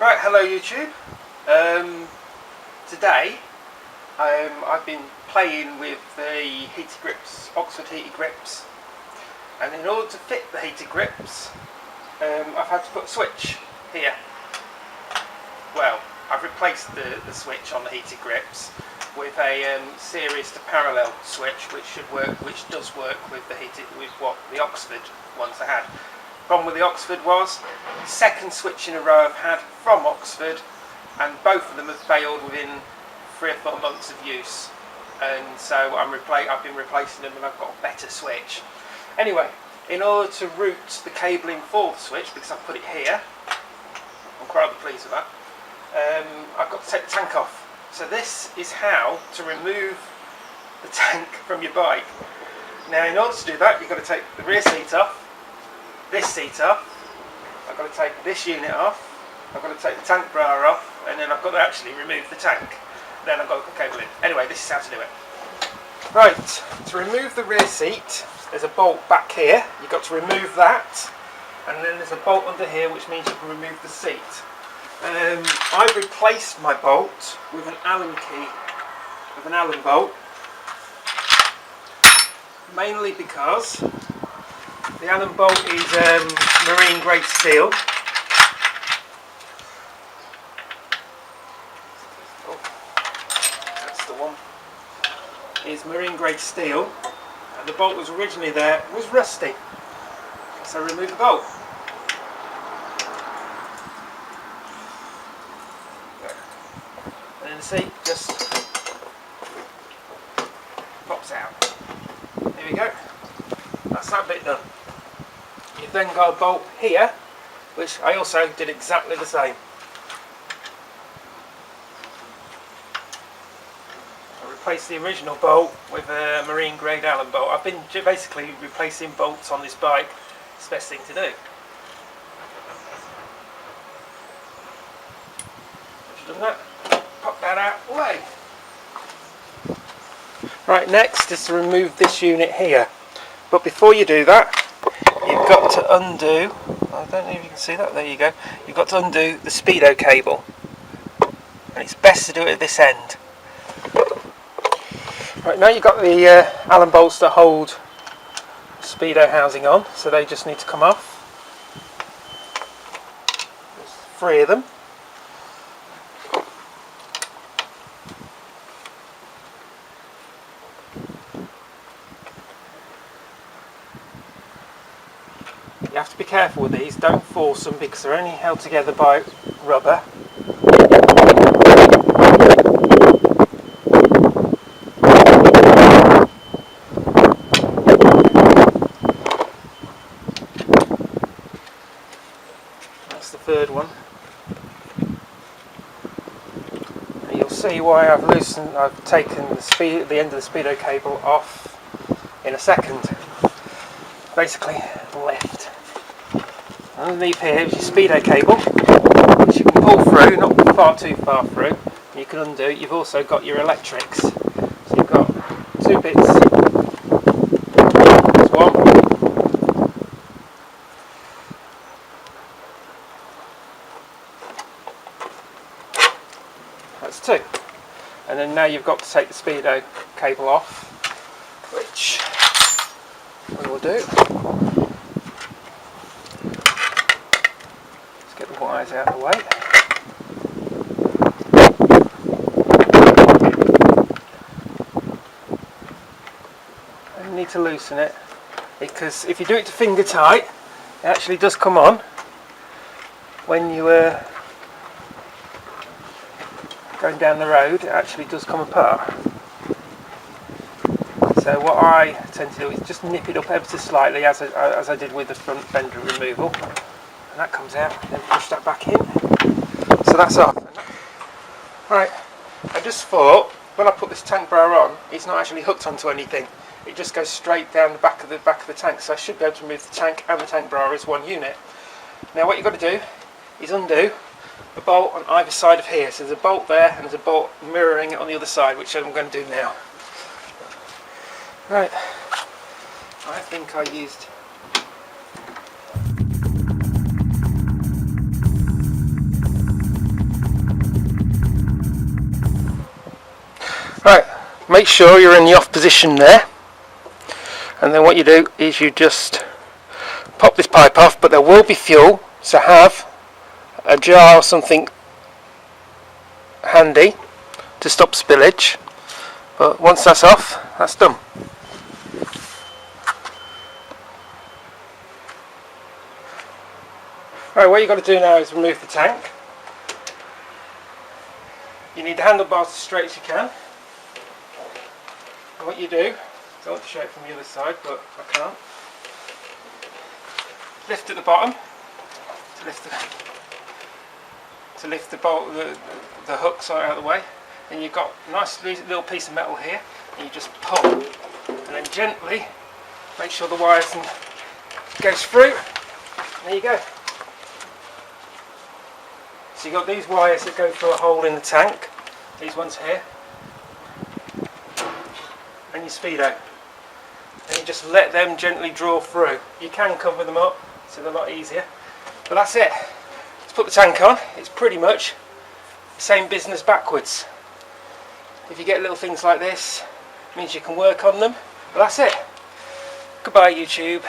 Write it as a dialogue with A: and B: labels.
A: Right, hello YouTube. Today I've been playing with the heater grips, Oxford heater grips, and in order to fit the heater grips I've had to put a switch here. Well, I've replaced the switch on the heater grips with a series to parallel switch, which does work with what the Oxford ones I had. Problem with the Oxford was the second switch in a row I've had from Oxford, and both of them have failed within 3 or 4 months of use, and so I've been replacing them and I've got a better switch. Anyway, in order to route the cabling for the switch, because I've put it here, I'm quite pleased with that, I've got to take the tank off. So this is how to remove the tank from your bike. Now in order to do that, you've got to take the rear seat off, this seat off, I've got to take this unit off, I've got to take the tank bra off, and then I've got to actually remove the tank. Then I've got to put the cable in. Anyway, this is how to do it. Right, to remove the rear seat, there's a bolt back here. You've got to remove that, and then there's a bolt under here, which means you can remove the seat. I've replaced my bolt with an Allen key, with an Allen bolt, mainly because the Allen bolt is marine grade steel. Oh, that's the one. Is marine grade steel, and the bolt was originally there was rusty, so I removed the bolt. And then the seat just pops out. There we go. That's that bit done. You've then got a bolt here, which I also did exactly the same. I replaced the original bolt with a marine grade Allen bolt. I've been basically replacing bolts on this bike. It's the best thing to do. Once you've done that, pop that out of the way. Right, next is to remove this unit here. But before you do that, you've got to undo, I don't know if you can see that, there you go, you've got to undo the Speedo cable, and it's best to do it at this end. Right, now you've got the Allen bolts that hold the Speedo housing on, so they just need to come off. There's 3 of them. You have to be careful with these, don't force them because they're only held together by rubber. That's the 3rd one. And you'll see why I've taken the end of the Speedo cable off in a second. Basically left. Underneath here is your Speedo cable, which you can pull through, not too far through. You can undo. You've also got your electrics. So you've got 2 bits. There's 1. That's 2. And then now you've got to take the Speedo cable off, which we will do. Get the wires out of the way. And you need to loosen it, because if you do it to finger tight, it actually does come on when you going down the road. It actually does come apart. So what I tend to do is just nip it up ever so slightly, as I did with the front fender removal. And that comes out, then push that back in. So that's off. Right, I just thought when I put this tank bra on, it's not actually hooked onto anything. It just goes straight down the back of the tank. So I should be able to remove the tank and the tank bra as one unit. Now what you've got to do is undo the bolt on either side of here. So there's a bolt there and there's a bolt mirroring it on the other side, which I'm going to do now. Right, I think I used make sure you're in the off position there, and then what you do is you just pop this pipe off, but there will be fuel, so have a jar or something handy to stop spillage. But once that's off, that's done. Right, what you've got to do now is remove the tank. You need the handlebars as straight as you can. And what you do, I want to show it from the other side, but I can't. Lift at the bottom to lift the bolt, the hooks out of the way. And you've got a nice little piece of metal here, and you just pull, and then gently make sure the wires goes through. And there you go. So you've got these wires that go through a hole in the tank, these ones here, and your speedo. And you just let them gently draw through. You can cover them up, so they're a lot easier. But that's it. Let's put the tank on. It's pretty much the same business backwards. If you get little things like this, it means you can work on them. But that's it. Goodbye, YouTube.